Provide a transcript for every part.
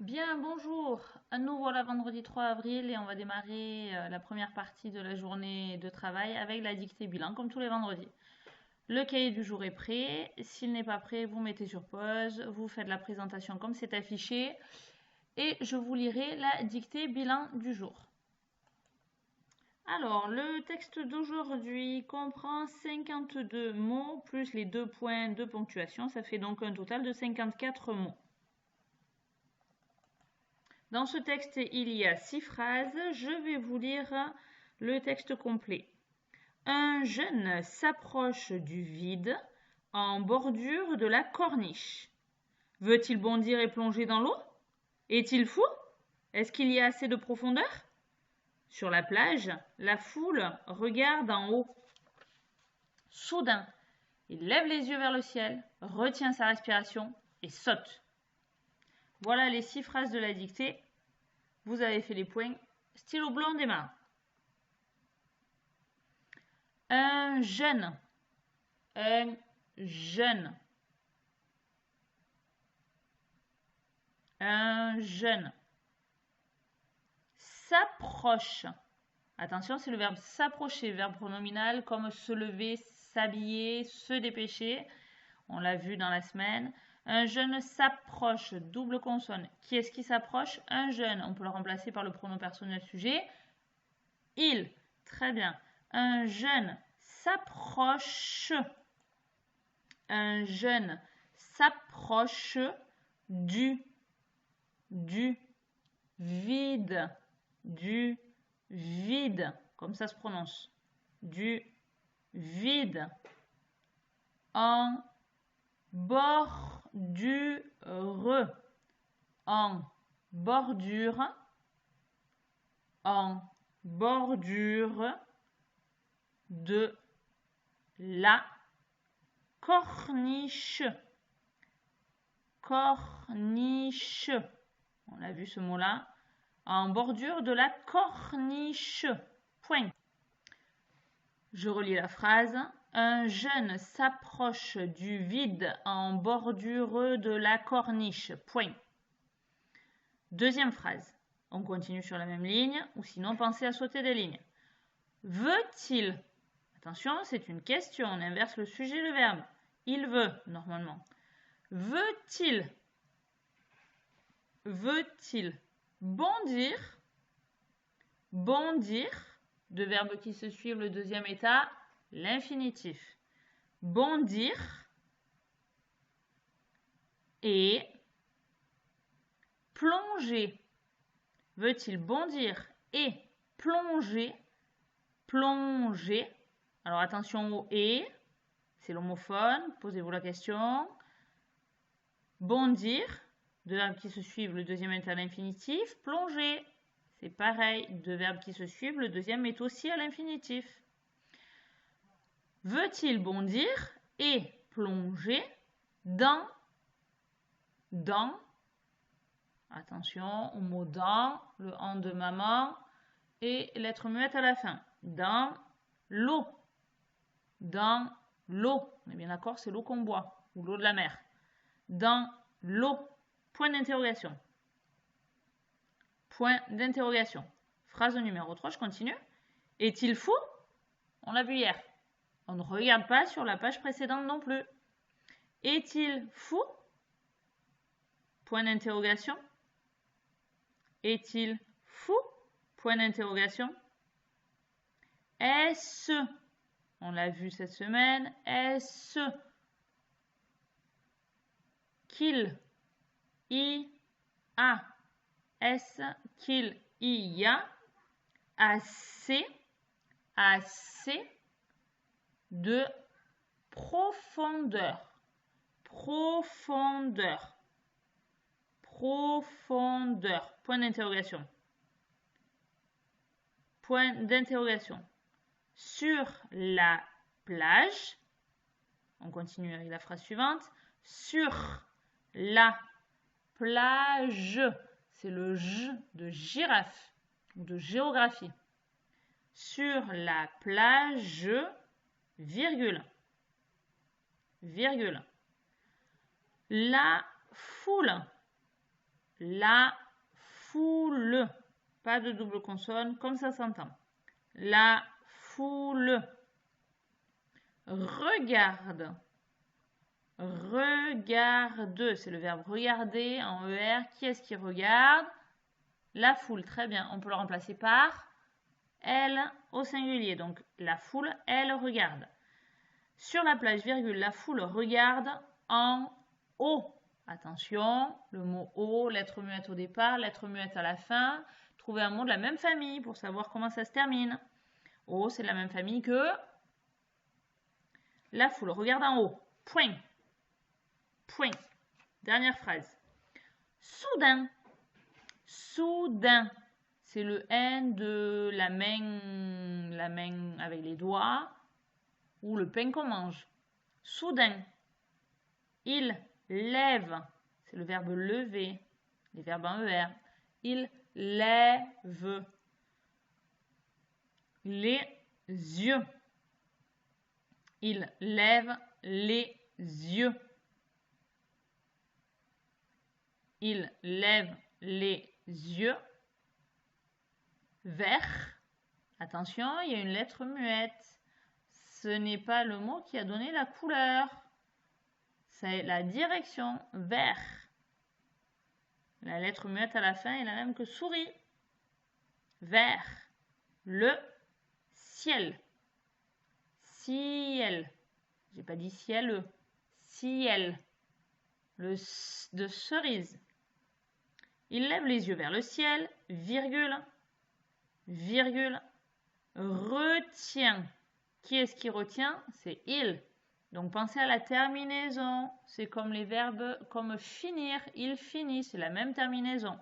Bien, bonjour. À nous voilà vendredi 3 avril et on va démarrer la première partie de la journée de travail avec la dictée bilan, comme tous les vendredis. Le cahier du jour est prêt. S'il n'est pas prêt, vous mettez sur pause, vous faites la présentation comme c'est affiché et je vous lirai la dictée bilan du jour. Alors, le texte d'aujourd'hui comprend 52 mots plus les 2 points de ponctuation. Ça fait donc un total de 54 mots. Dans ce texte, il y a 6 phrases. Je vais vous lire le texte complet. Un jeune s'approche du vide en bordure de la corniche. Veut-il bondir et plonger dans l'eau? Est-il fou? Est-ce qu'il y a assez de profondeur? Sur la plage, la foule regarde en haut. Soudain, il lève les yeux vers le ciel, retient sa respiration et saute. Voilà les 6 phrases de la dictée. Vous avez fait les points. Stylo blanc, on démarre. Un jeune. Un jeune. Un jeune. S'approche. Attention, c'est le verbe s'approcher, verbe pronominal comme se lever, s'habiller, se dépêcher. On l'a vu dans la semaine. Un jeune s'approche, double consonne. Qui est-ce qui s'approche? Un jeune. On peut le remplacer par le pronom personnel sujet. Il. Très bien. Un jeune s'approche. Un jeune s'approche du vide. Du vide. Comme ça se prononce. Du vide. En bordure. En bordure. En bordure de la corniche. Corniche. On a vu ce mot-là. En bordure de la corniche. Point. Je relis la phrase. Un jeune s'approche du vide en bordure de la corniche. Point. Deuxième phrase. On continue sur la même ligne, ou sinon pensez à sauter des lignes. Veut-il? Attention, c'est une question, on inverse le sujet et le verbe. Il veut, normalement. Veut-il? Veut-il bondir? Bondir, deux verbes qui se suivent, le deuxième état, l'infinitif. Bondir et plonger. Veut-il bondir et plonger? Plonger. Alors attention au et, c'est l'homophone, posez-vous la question. Bondir, deux verbes qui se suivent, le deuxième est à l'infinitif. Plonger, c'est pareil, deux verbes qui se suivent, le deuxième est aussi à l'infinitif. Veut-il bondir et plonger dans, attention au mot dans, le en de maman et lettre muette à la fin, dans l'eau. Dans l'eau, on est bien d'accord, c'est l'eau qu'on boit, ou l'eau de la mer. Dans l'eau, point d'interrogation. Point d'interrogation. Phrase numéro 3, je continue. Est-il fou? On l'a vu hier. On ne regarde pas sur la page précédente non plus. Est-il fou? Point d'interrogation. Est-il fou? Point d'interrogation. Est-ce, on l'a vu cette semaine, est-ce qu'il y a, est-ce qu'il y a assez de profondeur? Profondeur. Profondeur. Point d'interrogation. Point d'interrogation. Sur la plage, on continue avec la phrase suivante, sur la plage, c'est le J de girafe ou de géographie. Sur la plage, virgule, virgule. La foule, La foule. Pas de double consonne, comme ça s'entend. La foule. Regarde. Regarde. C'est le verbe regarder en ER. Qui est-ce qui regarde? La foule. Très bien. On peut le remplacer par elle au singulier. Donc, la foule, elle regarde. Sur la plage, virgule, la foule regarde en haut. Attention, le mot haut, lettre muette au départ, lettre muette à la fin. Trouvez un mot de la même famille pour savoir comment ça se termine. Haut, c'est de la même famille que la foule regarde en haut. Point. Point. Dernière phrase. Soudain. Soudain. C'est le N de la main avec les doigts ou le pain qu'on mange. Soudain. Il lève. C'est le verbe lever. Les verbes en ER. Il lève les yeux. Il lève les yeux. Il lève les yeux vers. Attention, il y a une lettre muette. Ce n'est pas le mot qui a donné la couleur. C'est la direction, vers. La lettre muette à la fin est la même que souris. Vers le ciel. Ciel. J'ai pas dit ciel. Ciel. Le de cerise. Il lève les yeux vers le ciel, virgule, virgule, retient. Qui est-ce qui retient? C'est il. Donc pensez à la terminaison. C'est comme les verbes comme finir. Il finit, c'est la même terminaison.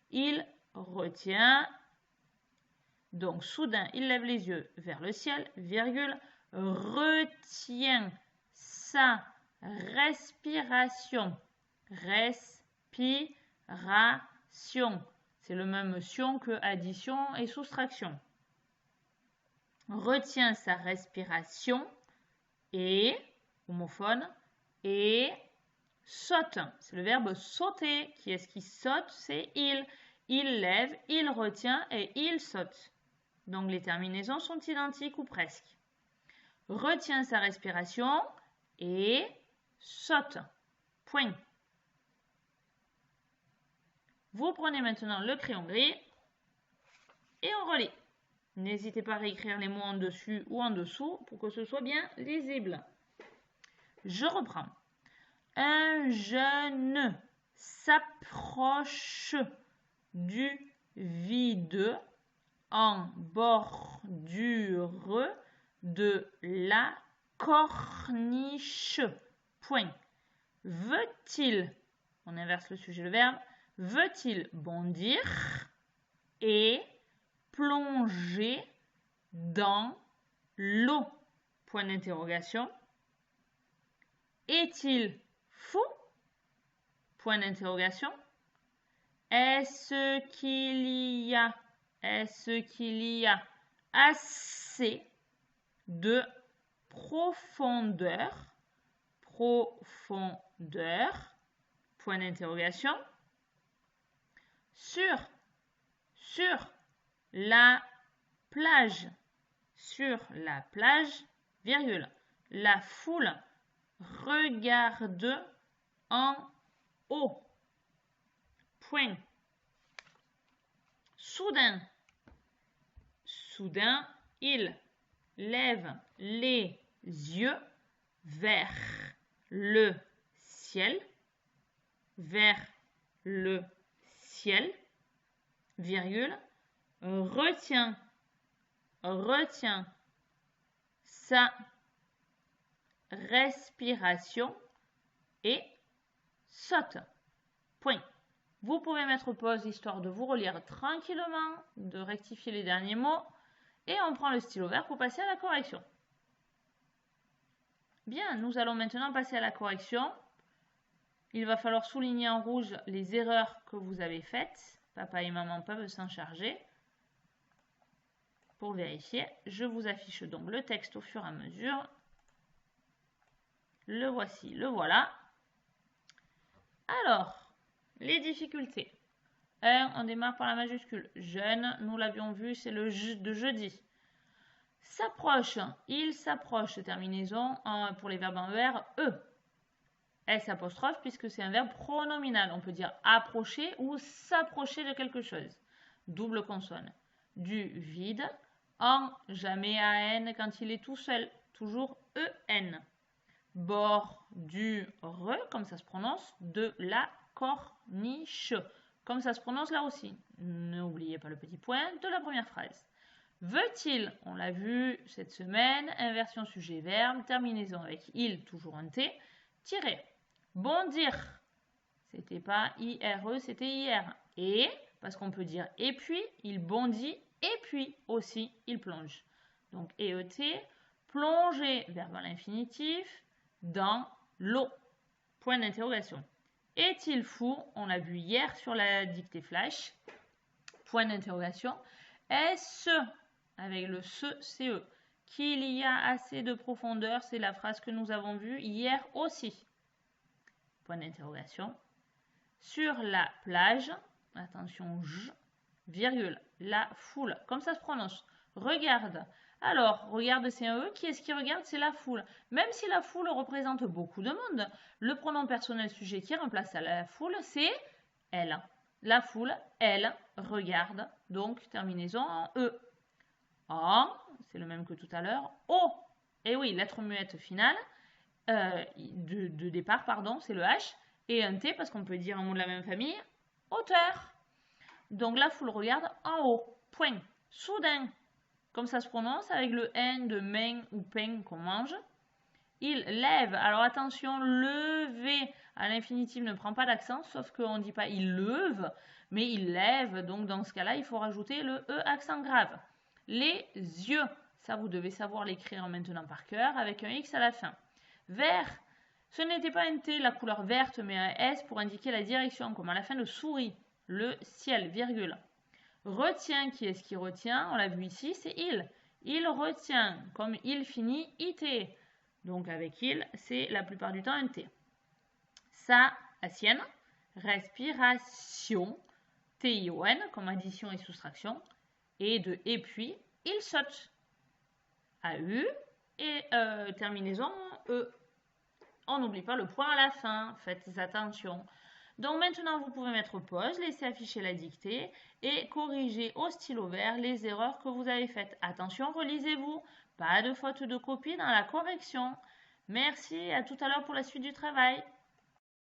Il retient. Donc soudain, il lève les yeux vers le ciel, virgule, retient sa respiration. Respiration. C'est le même sion que addition et soustraction. Retient sa respiration et, homophone, et saute. C'est le verbe sauter. Qui est-ce qui saute? C'est il. Il lève, il retient et il saute. Donc les terminaisons sont identiques ou presque. Retient sa respiration et saute. Point. Vous prenez maintenant le crayon gris et on relit. N'hésitez pas à réécrire les mots en dessus ou en dessous pour que ce soit bien lisible. Je reprends. Un jeune s'approche du vide en bordure de la corniche. Point. Veut-il, on inverse le sujet, le verbe, veut-il bondir et plonger dans l'eau? Point d'interrogation. Est-il fou? Point d'interrogation. Est-ce qu'il y a assez de profondeur? Profondeur. Point d'interrogation. Sur la plage, virgule, la foule regarde en haut. Point. Soudain, il lève les yeux vers le ciel, virgule, retient sa respiration et saute. Point. Vous pouvez mettre pause histoire de vous relire tranquillement, de rectifier les derniers mots et on prend le stylo vert pour passer à la correction. Bien, nous allons maintenant passer à la correction. Il va falloir souligner en rouge les erreurs que vous avez faites. Papa et maman peuvent s'en charger. Pour vérifier, je vous affiche donc le texte au fur et à mesure. Le voici, le voilà. Alors, les difficultés. on démarre par la majuscule. Jeune, nous l'avions vu, c'est le J de jeudi. S'approche, il s'approche, terminaison pour les verbes en ER, S apostrophe, puisque c'est un verbe pronominal. On peut dire approcher ou s'approcher de quelque chose. Double consonne. Du vide, en, jamais AN quand il est tout seul, toujours EN. Bordure, comme ça se prononce, de la corniche, comme ça se prononce là aussi. N'oubliez pas le petit point de la première phrase. Veut-il, on l'a vu cette semaine, inversion sujet-verbe, terminaison avec il, toujours un T, tiré. Bondir, c'était pas IRE, c'était IR. Et, parce qu'on peut dire et puis, il bondit, et puis aussi, il plonge. Donc EET, plonger, verbe à l'infinitif, dans l'eau. Point d'interrogation. Est-il fou? On l'a vu hier sur la dictée flash. Point d'interrogation. Est-ce, avec le CE, qu'il y a assez de profondeur? C'est la phrase que nous avons vue hier aussi. Point d'interrogation. Sur la plage, attention, virgule, la foule, comme ça se prononce. Regarde. Alors, regarde, c'est un E. Qui est-ce qui regarde? C'est la foule. Même si la foule représente beaucoup de monde, le pronom personnel sujet qui remplace la foule, c'est elle. La foule, elle, regarde. Donc, terminaison en E. En, c'est le même que tout à l'heure. O. Et oui, lettre muette finale. De départ, pardon, c'est le H. Et un T, parce qu'on peut dire un mot de la même famille. Hauteur. Donc, la foule regarde en haut. Point. Soudain. Comme ça se prononce, avec le N de main ou pain qu'on mange. Il lève. Alors attention, lever à l'infinitif ne prend pas d'accent, sauf qu'on ne dit pas il lève, mais il lève. Donc dans ce cas-là, il faut rajouter le E accent grave. Les yeux. Ça, vous devez savoir l'écrire maintenant par cœur, avec un X à la fin. Vert. Ce n'était pas un T, la couleur verte, mais un S pour indiquer la direction, comme à la fin de souris. Le ciel, virgule. Retient, qui est-ce qui retient? On l'a vu ici, c'est il. Il retient, comme il finit IT. Donc avec il, c'est la plupart du temps un T. Ça, la sienne. Respiration, T-I-O-N, comme addition et soustraction. Et de et puis, il saute. A-U et terminaison E. On n'oublie pas le point à la fin, faites attention. Donc maintenant, vous pouvez mettre pause, laisser afficher la dictée et corriger au stylo vert les erreurs que vous avez faites. Attention, relisez-vous, pas de faute de copie dans la correction. Merci, à tout à l'heure pour la suite du travail.